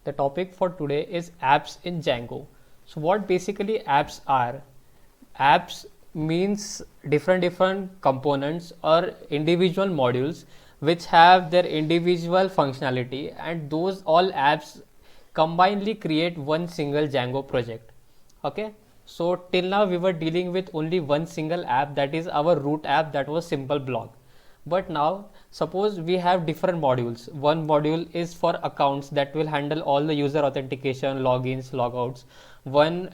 The topic for today is apps in Django. So what basically apps are? Apps means different components or individual modules which have their individual functionality, and those all apps combinedly create one single Django project. Okay, so till now we were dealing with only one single app, that is our root app, that was simple blog. But now suppose we have different modules. One module is for accounts, that will handle all the user authentication, logins, logouts. One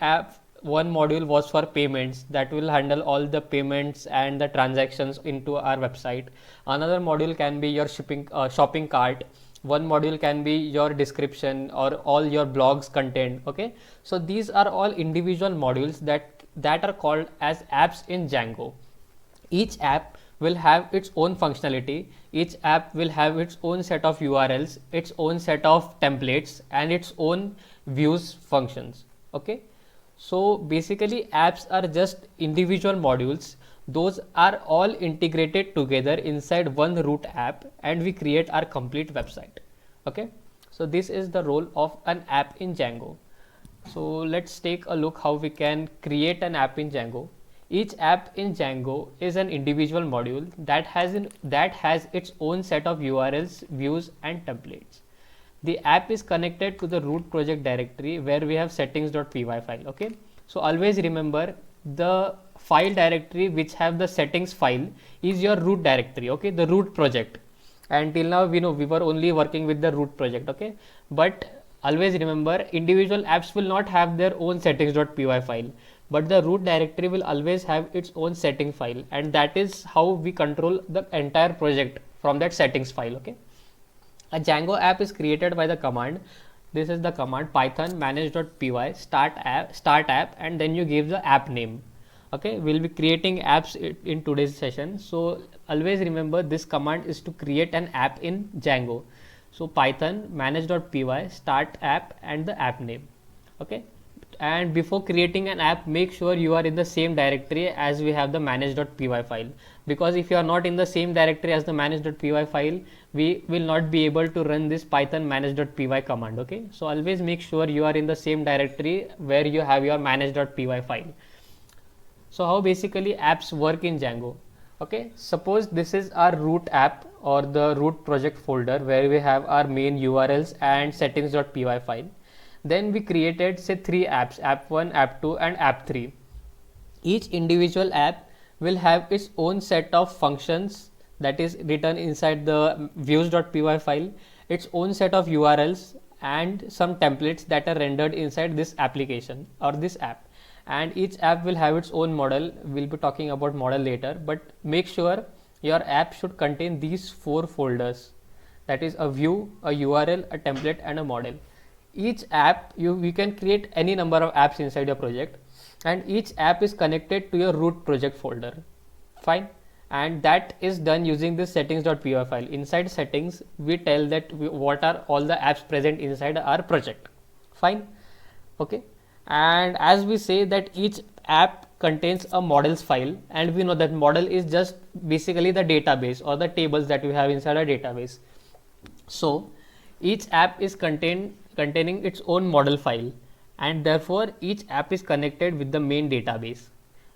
module was for payments, that will handle all the payments and the transactions into our website. Another module can be your shopping cart. One module can be your description or all your blogs content. Okay, so these are all individual modules that are called as apps in Django. Each app will have its own functionality, each app will have its own set of URLs, its own set of templates, and its own views functions. Okay, so basically apps are just individual modules, those are all integrated together inside one root app, and we create our complete website. Okay, so this is the role of an app in Django. So let's take a look how we can create an app in Django. Each app in Django is an individual module that has its own set of URLs, views, and templates. The app is connected to the root project directory where we have settings.py file. Okay, so always remember the file directory which have the settings file is your root directory. Okay, the root project. And till now we know we were only working with the root project. Okay, but always remember individual apps will not have their own settings.py file, but the root directory will always have its own setting file, and that is how we control the entire project from that settings file. Okay, a Django app is created by the command. This is the command python manage.py start app, and then you give the app name. Okay, we'll be creating apps in today's session, so always remember this command is to create an app in Django. So python manage.py start app and the app name. Okay, and before creating an app, make sure you are in the same directory as we have the manage.py file, because if you are not in the same directory as the manage.py file, we will not be able to run this python manage.py command. Okay, so always make sure you are in the same directory where you have your manage.py file. So how basically apps work in Django? Okay, suppose this is our root app or the root project folder where we have our main URLs and settings.py file. Then we created say 3 apps, app 1, app 2, and app 3. Each individual app will have its own set of functions that is written inside the views.py file, its own set of URLs, and some templates that are rendered inside this application or this app. And each app will have its own model. We'll be talking about model later, but make sure your app should contain these 4 folders, that is a view, a URL, a template, and a model. Each app you can create any number of apps inside your project, and each app is connected to your root project folder. Fine, and that is done using this settings.py file. Inside settings we tell that what are all the apps present inside our project. Fine. Okay, and as we say that each app contains a models file, and we know that model is just basically the database or the tables that we have inside a database. So each app is containing its own model file, and therefore each app is connected with the main database.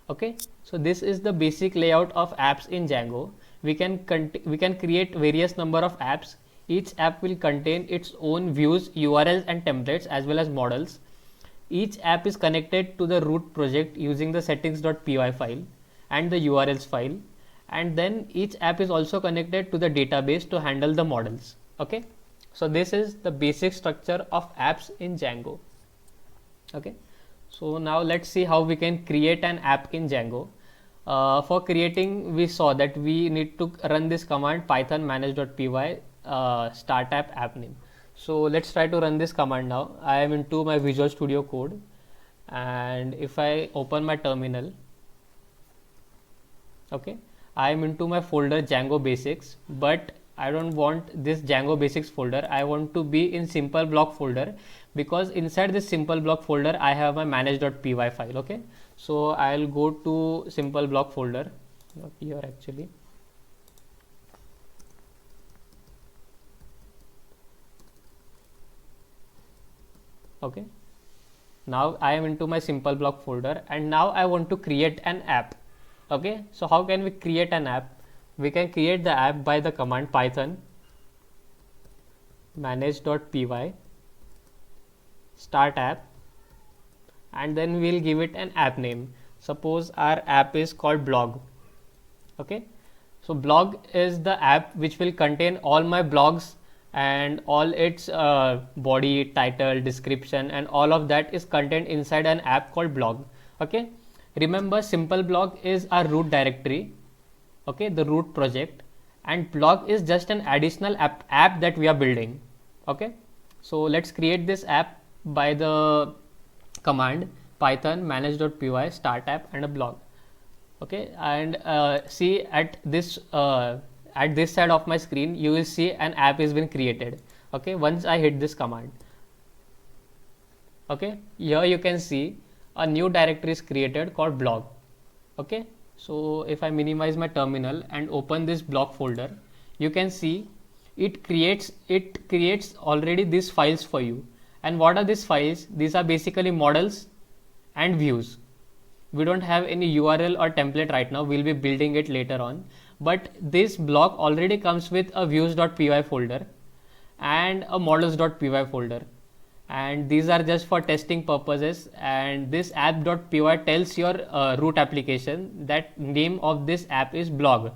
Okay, so this is the basic layout of apps in Django. We can create various number of apps. Each app will contain its own views, URLs, and templates as well as models. Each app is connected to the root project using the settings.py file and the URLs file, and then each app is also connected to the database to handle the models. Okay, so this is the basic structure of apps in Django. Okay, so now let's see how we can create an app in Django. For creating, we saw that we need to run this command python manage.py start app name. So let's try to run this command now. I am into my Visual Studio Code, and if I open my terminal, okay, I am into my folder Django Basics, but I don't want this Django Basics folder. I want to be in simple block folder, because inside this simple block folder I have my manage.py file. Okay, so I'll go to simple block folder here actually. Okay, now I am into my simple block folder, and now I want to create an app. Okay, so how can we create an app? We can create the app by the command python manage.py start app, and then we'll give it an app name. Suppose our app is called blog. Okay, so blog is the app which will contain all my blogs and all its body, title, description, and all of that is contained inside an app called blog. Okay, remember simple blog is our root directory, okay, the root project, and blog is just an additional app that we are building. Okay, so let's create this app by the command python manage.py start app and a blog. Okay, and see at this side of my screen you will see an app has been created. Okay, once I hit this command, okay, here you can see a new directory is created called blog. Okay, so if I minimize my terminal and open this blog folder, you can see it creates already these files for you. And what are these files? These are basically models and views. We don't have any URL or template right now, we'll be building it later on, but this block already comes with a views.py folder and a models.py folder, and these are just for testing purposes. And this app.py tells your root application that name of this app is blog.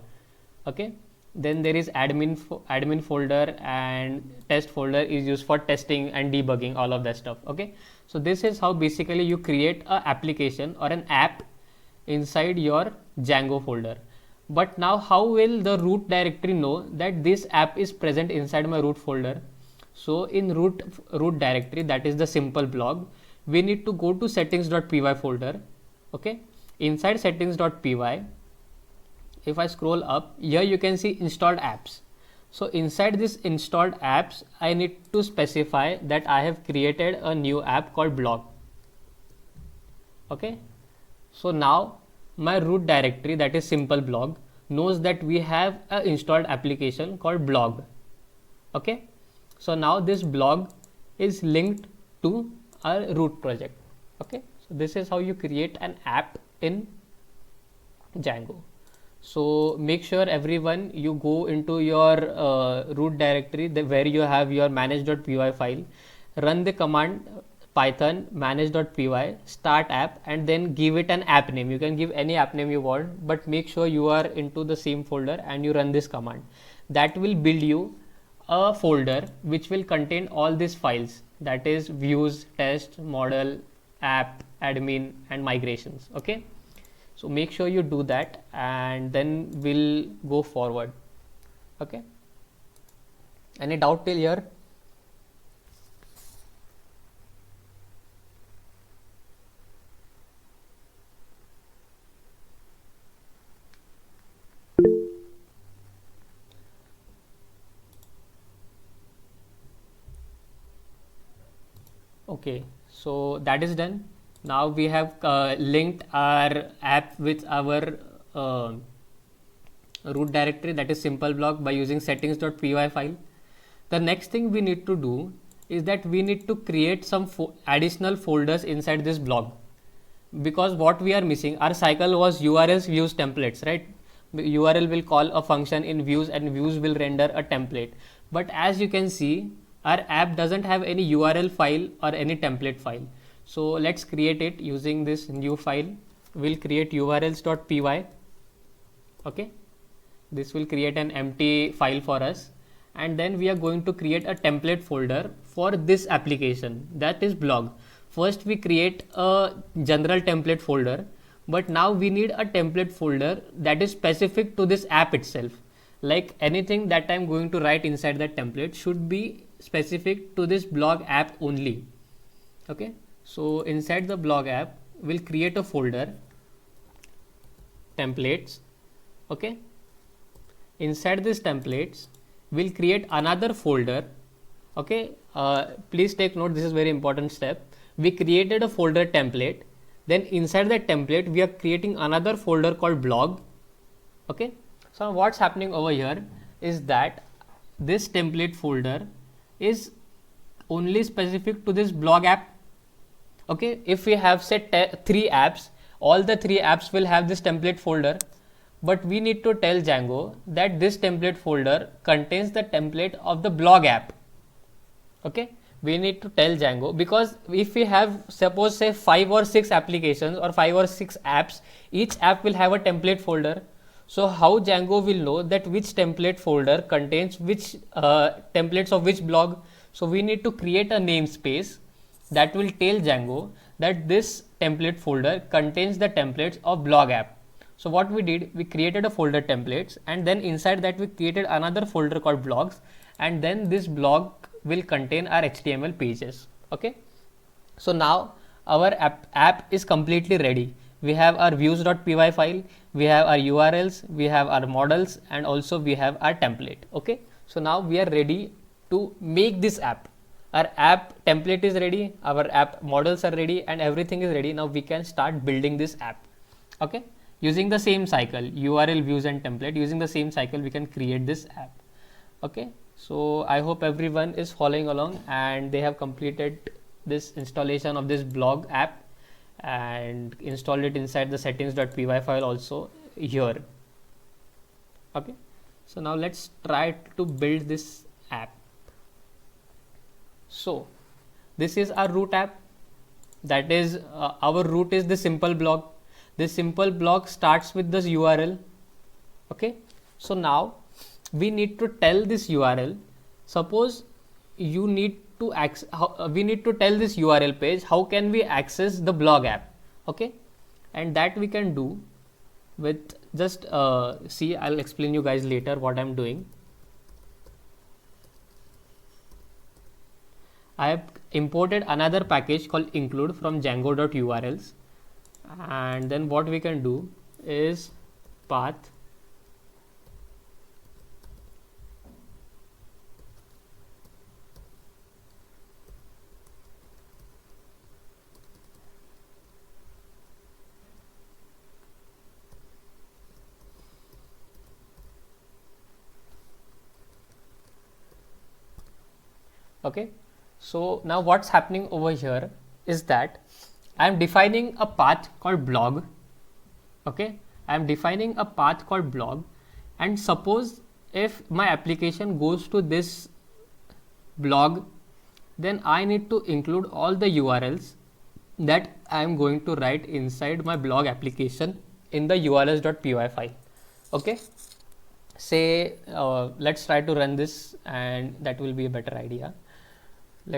Okay, then there is admin folder, and test folder is used for testing and debugging, all of that stuff. Okay, so this is how basically you create a application or an app inside your Django folder. But now how will the root directory know that this app is present inside my root folder? So in root directory, that is the simple blog, we need to go to settings.py folder. Okay, inside settings.py, if I scroll up, here you can see installed apps. So inside this installed apps, I need to specify that I have created a new app called blog. Okay, so now my root directory, that is simple blog, knows that we have an installed application called blog. Okay, so now this blog is linked to our root project. Okay, so this is how you create an app in Django. So make sure everyone, you go into your root directory where you have your manage.py file, run the command python manage.py start app, and then give it an app name. You can give any app name you want, but make sure you are into the same folder and you run this command. That will build you a folder which will contain all these files, that is views, test, model, app, admin, and migrations. Okay, so make sure you do that, and then we'll go forward. Okay, any doubt till here? Okay, so that is done. Now we have linked our app with our root directory, that is simple blog, by using settings.py file. The next thing we need to do is that we need to create some additional folders inside this blog, because what we are missing, our cycle was URLs, views, templates, right? URL will call a function in views and views will render a template. But as you can see, our app doesn't have any URL file or any template file. So let's create it using this new file. We'll create urls.py. Okay, this will create an empty file for us, and then we are going to create a template folder for this application, that is blog. First we create a general template folder, but now we need a template folder that is specific to this app itself. Like anything that I'm going to write inside that template should be specific to this blog app only. Okay, so inside the blog app, we'll create a folder, templates. Okay, inside this templates, we'll create another folder. Okay, please take note, this is very important step. We created a folder template, then inside that template we are creating another folder called blog. Okay, so what's happening over here is that this template folder is only specific to this blog app. Okay, if we have set 3 apps, all the 3 apps will have this template folder, but we need to tell Django that this template folder contains the template of the blog app. Okay, we need to tell Django, because if we have, suppose say 5 or 6 applications or 5 or 6 apps, each app will have a template folder. So how Django will know that which template folder contains which templates of which blog? So we need to create a namespace that will tell Django that this template folder contains the templates of blog app. So what we did, we created a folder templates, and then inside that we created another folder called blogs, and then this blog will contain our HTML pages. Okay, so now our app is completely ready. We have our views.py file, we have our URLs, we have our models, and also we have our template. Okay, so now we are ready to make this app. Our app template is ready, our app models are ready, and everything is ready. Now we can start building this app. Okay, using the same cycle, URL, views, and template, using the same cycle we can create this app. Okay, so I hope everyone is following along and they have completed this installation of this blog app and installed it inside the settings.py file also here. Okay, so now let's try to build this app. So this is our root app, that is our root is the simple blog. This simple blog starts with this URL. Okay, so now we need to tell this URL. Suppose you need to access, we need to tell this URL page how can we access the blog app. Okay, and that we can do with just see, I'll explain you guys later what I'm doing. I have imported another package called include from django.urls, and then what we can do is path okay. So now what's happening over here is that I am defining a path called blog. Okay, I am defining a path called blog, and suppose if my application goes to this blog, then I need to include all the URLs that I am going to write inside my blog application in the urls.py file. Okay, say let's try to run this, and that will be a better idea.